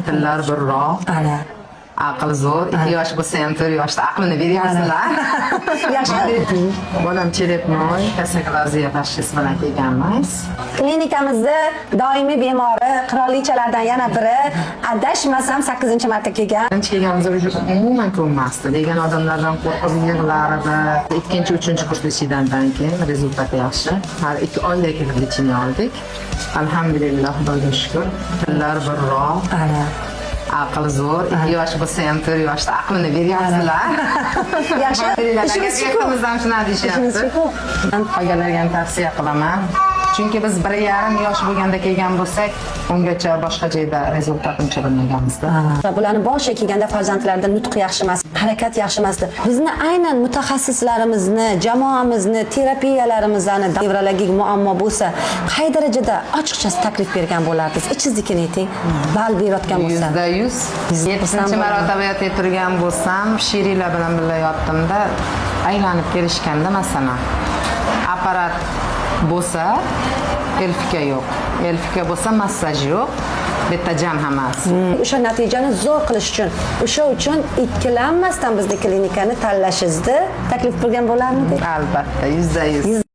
tillar birroq, Ana. aql zo'r. 2 yosh bo'lsa ham 4 yoshda aqlini beryapsizlar. Yaxshi. Bolam Cherepnoy, kasalliklar tashxisi bilan kelganmiz. Klinikamizda doimiy bemori, qirolichalardan yana biri, adashmasam 8-marta kelgan. Birinchi kelganimizda umuman ko'nmasdi. Degan odamlardan qo'rqib yig'lardi. 2-3 kurs lecheniyadan keyin rezultati yaxshi. Har 2 oyda kelib lecheniya oldik. Alhamdulillah, Xudoga shukr. Tillar birroq. Ana. Aql zo'r. 2 yosh bo'lsa ham 4 yoshda aqlini beryapsizlar. Yaxshi. Ishimiz Ishimizdan shuna deyishyapti. Qolganlarga ham tavsiya qilaman. Chunki biz 1,5 yosh bo'lganda kelgan bo'lsak, ungacha boshqa joyda rezultat uncha bilmaganmizda. Bularni boshiga kelganda farzandlarda nutq yaxshi emas, harakat yaxshi emasdi. Bizni aynan mutaxassislarimizni, jamoamizni, terapiyalarimizni nevrologik muammo bo'lsa, qay darajada ochiqchasi taklif bergan bo'lardingiz? Ichingiznikini ayting. Bal berayotgan bo'lsa. 100%. 7-marotaba yotib turgan bo'lsam, Shirilar bilan birga yotdimda, aylanib kelishganda masalan, apparat bo'lsa, elfika yo'q. Elfika bo'lsa, massaj yo'q. Bitta jam hammasi. O'sha natijani zo'r qilish uchun, o'sha uchun ikkilanmasdan bizni klinikani tanlashingizni taklif qilgan bo'larmidik? Albatta, 100%.